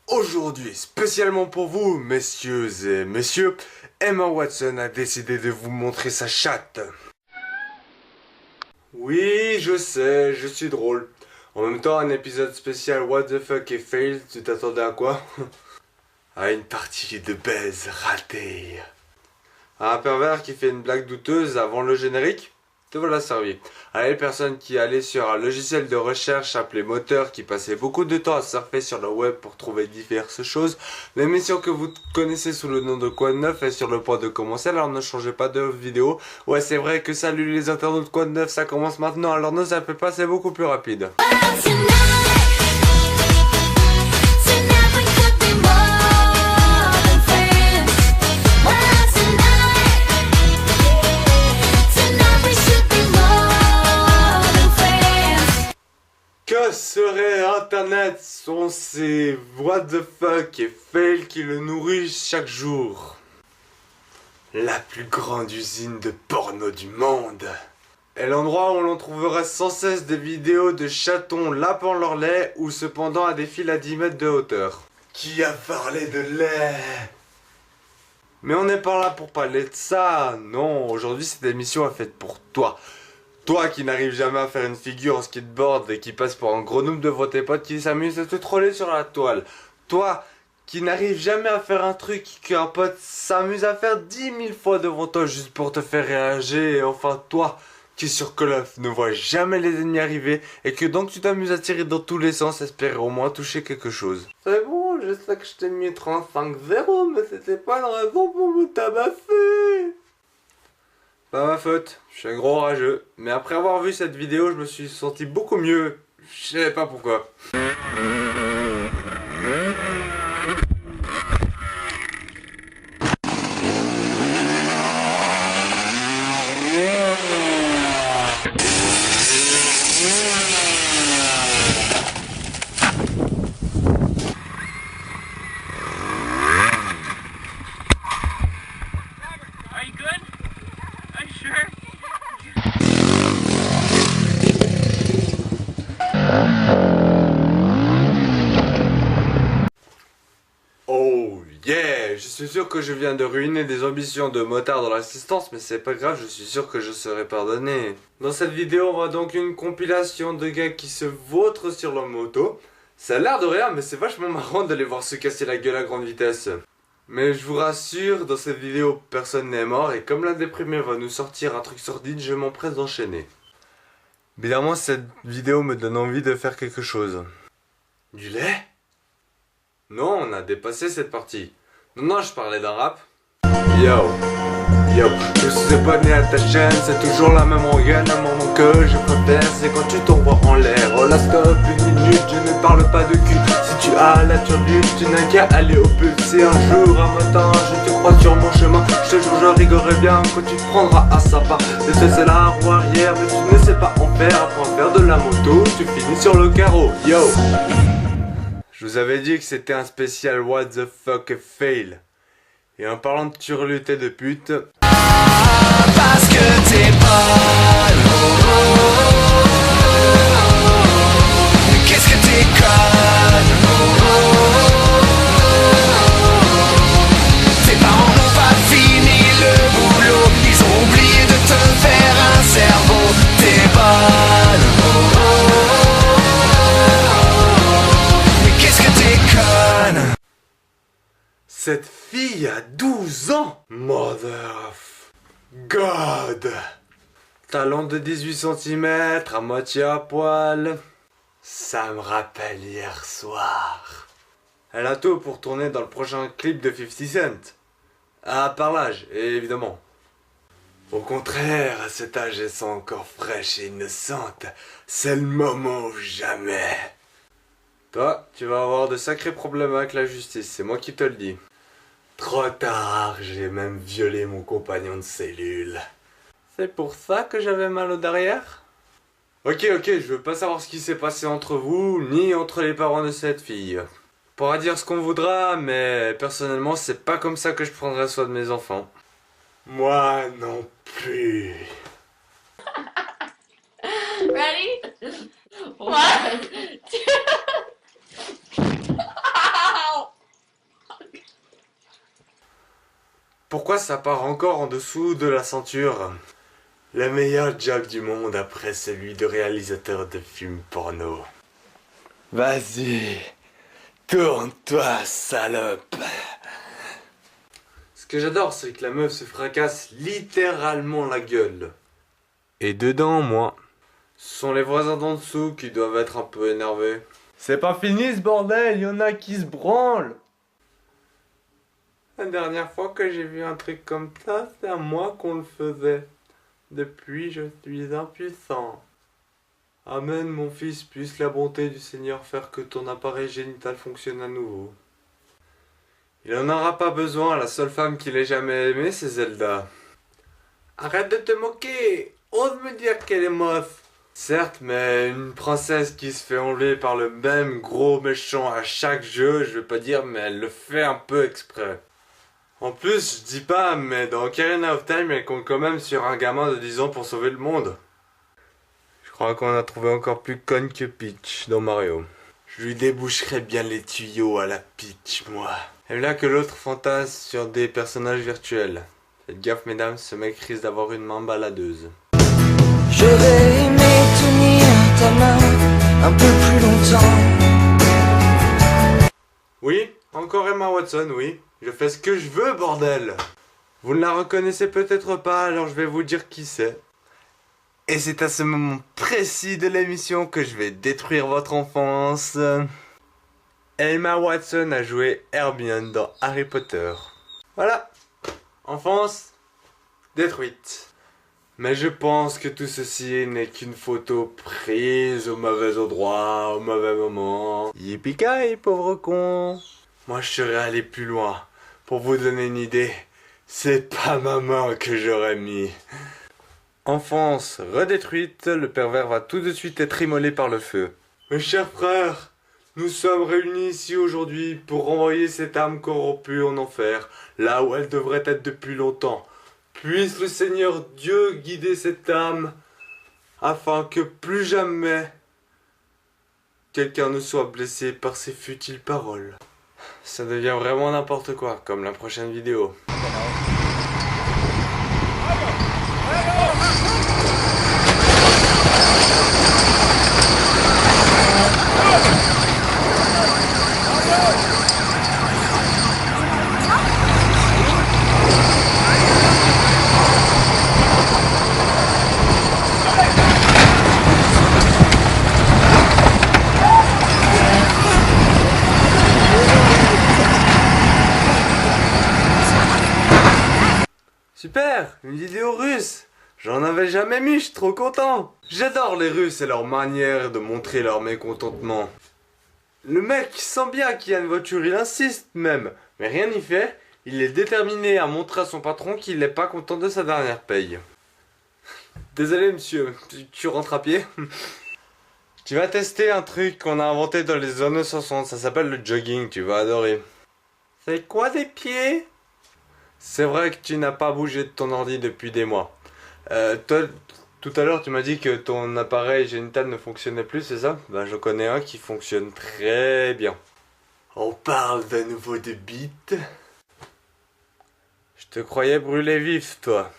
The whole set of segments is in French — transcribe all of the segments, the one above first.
Aujourd'hui, spécialement pour vous, messieurs et messieurs, Emma Watson a décidé de vous montrer sa chatte. Oui, je sais, je suis drôle. En même temps, un épisode spécial What the fuck et fail, tu t'attendais à quoi? À une partie de baise ratée. À un pervers qui fait une blague douteuse avant le générique? Te voilà servi. À les personnes qui allaient sur un logiciel de recherche appelé Moteur, qui passait beaucoup de temps à surfer sur le web pour trouver diverses choses, l'émission que vous connaissez sous le nom de Quoi de Neuf est sur le point de commencer, alors ne changez pas de vidéo. Ouais, c'est vrai que salut les internautes, Quoi de Neuf, ça commence maintenant, alors ne zappez pas, c'est beaucoup plus rapide. Que serait Internet sans ces what the fuck et fail qui le nourrissent chaque jour? La plus grande usine de porno du monde. Et l'endroit où l'on trouverait sans cesse des vidéos de chatons lapant leur lait ou cependant à des fils à 10 mètres de hauteur. Qui a parlé de lait? Mais on n'est pas là pour parler de ça. Non, aujourd'hui cette émission est faite pour toi. Toi qui n'arrives jamais à faire une figure en skateboard et qui passe pour un gros noob devant tes potes qui s'amusent à te troller sur la toile. Toi qui n'arrives jamais à faire un truc qu'un pote s'amuse à faire 10 000 fois devant toi juste pour te faire réagir. Et enfin toi qui sur Call of ne vois jamais les ennemis arriver et que donc tu t'amuses à tirer dans tous les sens, espérer au moins toucher quelque chose. C'est bon, je sais que je t'ai mis 35-0, mais c'était pas une raison pour me tabasser. Pas ma faute, je suis un gros rageux. Mais après avoir vu cette vidéo, je me suis senti beaucoup mieux. Je sais pas pourquoi. Oh yeah, je suis sûr que je viens de ruiner des ambitions de motard dans l'assistance, mais c'est pas grave, je suis sûr que je serai pardonné. Dans cette vidéo, on voit donc une compilation de gars qui se vautrent sur leur moto. Ça a l'air de rien, mais c'est vachement marrant de les voir se casser la gueule à grande vitesse. Mais je vous rassure, dans cette vidéo, personne n'est mort, et comme la déprimée va nous sortir un truc sordide, je m'empresse d'enchaîner. Évidemment, cette vidéo me donne envie de faire quelque chose. Du lait? Non, on a dépassé cette partie. Non, je parlais d'un rap. Yo, je suis abonné à ta chaîne, c'est toujours la même organe. Un moment que je préfère, c'est quand tu t'envoies en l'air. Oh la stop, une minute, je ne parle pas de cul. Si tu as la turbine, tu n'as qu'à aller au pub. Si un jour, un matin, je te crois sur mon chemin, je te jure, je rigolerai bien quand tu te prendras à sa part. C'est la roue arrière, mais tu ne sais pas en faire. Apprends à faire de la moto, tu finis sur le carreau. Yo! Je vous avais dit que c'était un spécial What the fuck fail. Et en parlant de turlute et de pute... Parce que t'es bonne, qu'est-ce que t'es conne. Tes parents n'ont pas fini le boulot, ils ont oublié de te faire un cerveau. T'es bonne, Cette fille a 12 ans! Mother of God! Talon de 18 cm, à moitié à poil. Ça me rappelle hier soir. Elle a tout pour tourner dans le prochain clip de 50 Cent. Ah, par l'âge, évidemment. Au contraire, à cet âge, elles sont encore fraîches et innocentes. C'est le moment ou jamais. Toi, tu vas avoir de sacrés problèmes avec la justice, c'est moi qui te le dis. Trop tard, j'ai même violé mon compagnon de cellule. C'est pour ça que j'avais mal au derrière? Ok, je veux pas savoir ce qui s'est passé entre vous, ni entre les parents de cette fille. On pourra dire ce qu'on voudra, mais personnellement, c'est pas comme ça que je prendrais soin de mes enfants. Moi non plus. Ready? 1, 2. Ow! pourquoi ça part encore en dessous de la ceinture? Le meilleur job du monde après celui de réalisateur de films porno. Vas-y, tourne-toi, salope. Ce que j'adore, c'est que la meuf se fracasse littéralement la gueule. Et dedans, moi, ce sont les voisins d'en dessous qui doivent être un peu énervés. C'est pas fini ce bordel, il y en a qui se branlent. La dernière fois que j'ai vu un truc comme ça, c'est à moi qu'on le faisait. Depuis, je suis impuissant. Amen, mon fils, puisse la bonté du Seigneur faire que ton appareil génital fonctionne à nouveau. Il en aura pas besoin, la seule femme qu'il ait jamais aimée, c'est Zelda. Arrête de te moquer, ose me dire qu'elle est moche. Certes, mais une princesse qui se fait enlever par le même gros méchant à chaque jeu, je vais pas dire, mais elle le fait un peu exprès. En plus, je dis pas, mais dans Ocarina of Time, elle compte quand même sur un gamin de 10 ans pour sauver le monde. Je crois qu'on a trouvé encore plus conne que Peach dans Mario. Je lui déboucherai bien les tuyaux à la Peach, moi. Et là que l'autre fantasme sur des personnages virtuels. Faites gaffe, mesdames, ce mec risque d'avoir une main baladeuse. Je vais aimer tenir ta main un peu plus longtemps. Oui, encore Emma Watson, oui. Je fais ce que je veux, bordel. Vous ne la reconnaissez peut-être pas, alors je vais vous dire qui c'est. Et c'est à ce moment précis de l'émission que je vais détruire votre enfance. Emma Watson a joué Hermione dans Harry Potter. Voilà. Enfance détruite. Mais je pense que tout ceci n'est qu'une photo prise au mauvais endroit, au mauvais moment. Yippee-ki-yay, pauvre con. Moi je serais allé plus loin. Pour vous donner une idée, c'est pas ma main que j'aurais mis. Enfance redétruite, le pervers va tout de suite être immolé par le feu. Mes chers frères, nous sommes réunis ici aujourd'hui pour renvoyer cette âme corrompue en enfer, là où elle devrait être depuis longtemps. Puisse le Seigneur Dieu guider cette âme, afin que plus jamais quelqu'un ne soit blessé par ces futiles paroles. Ça devient vraiment n'importe quoi, comme la prochaine vidéo. Super, une vidéo russe. J'en avais jamais mis, je suis trop content. J'adore les Russes et leur manière de montrer leur mécontentement. Le mec sent bien qu'il y a une voiture, il insiste même. Mais rien n'y fait, il est déterminé à montrer à son patron qu'il n'est pas content de sa dernière paye. Désolé monsieur, tu rentres à pied? Tu vas tester un truc qu'on a inventé dans les années 60, ça s'appelle le jogging, tu vas adorer. C'est quoi des pieds? C'est vrai que tu n'as pas bougé de ton ordi depuis des mois. Toi, tout à l'heure, tu m'as dit que ton appareil génital ne fonctionnait plus, c'est ça? Ben, je connais un qui fonctionne très bien. On parle de nouveau de bite. Je te croyais brûlé vif, toi.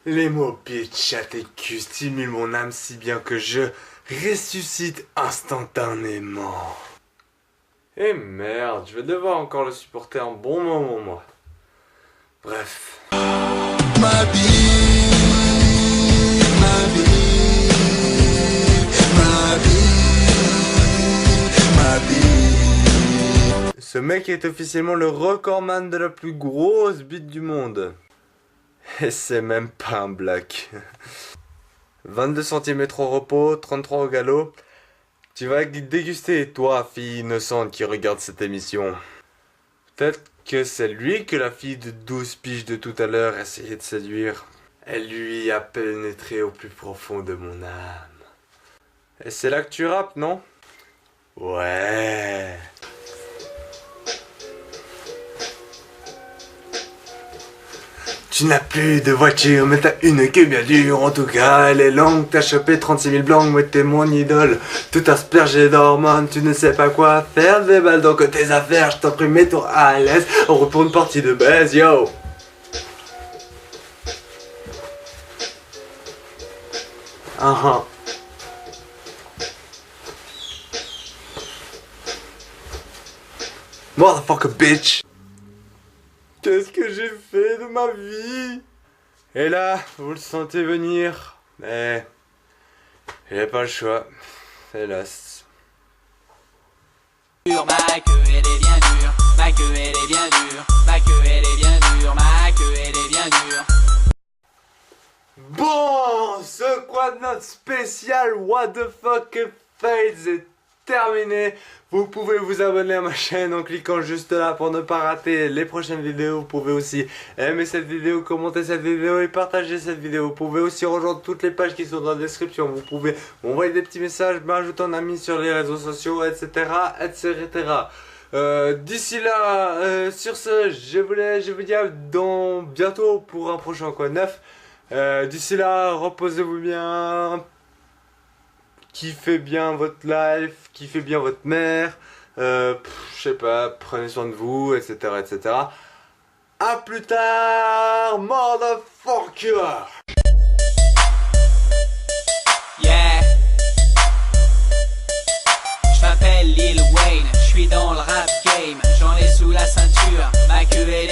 Les mots bitch, chat et cul stimulent mon âme si bien que je ressuscite instantanément. Eh merde, je vais devoir encore le supporter un bon moment, moi. Bref. Ma vie, ma vie, ma vie, ma vie. Ce mec est officiellement le recordman de la plus grosse bite du monde. Et c'est même pas un black. 22 cm au repos, 33 au galop. Tu vas déguster, toi, fille innocente qui regarde cette émission. Peut-être que c'est lui que la fille de 12 piges de tout à l'heure essayait de séduire. Elle lui a pénétré au plus profond de mon âme. Et c'est là que tu rappes, non? Ouais. Tu n'as plus de voiture, mais t'as une queue bien dure. En tout cas, elle est longue. T'as chopé 36 000 blancs, mais t'es mon idole. Tout aspergé d'hormones, tu ne sais pas quoi faire. Des balles dans tes affaires, je t'en prie, mets-toi à l'aise. On reprend une partie de baise, yo. Ah. Motherfucker bitch. Qu'est-ce que j'ai fait de ma vie? Et là, vous le sentez venir, mais j'ai pas le choix, hélas. Ma queue elle est bien dure, ma queue elle est bien dure, ma queue elle est bien dure, ma queue elle est bien dure. Bon, ce quad note spécial What the fuck Fades est terminé. Vous pouvez vous abonner à ma chaîne en cliquant juste là pour ne pas rater les prochaines vidéos. Vous pouvez aussi aimer cette vidéo, commenter cette vidéo et partager cette vidéo. Vous pouvez aussi rejoindre toutes les pages qui sont dans la description. Vous pouvez m'envoyer des petits messages, m'ajouter en ami sur les réseaux sociaux, etc. etc. D'ici là, sur ce, je vous dis à bientôt pour un prochain quoi neuf. D'ici là, reposez-vous bien, kiffez bien votre life, kiffez bien votre mère, je sais pas, prenez soin de vous, etc. etc. A plus tard, motherfucker! Yeah. Je m'appelle Lil Wayne, je suis dans le rap game, j'en ai sous la ceinture, ma queue est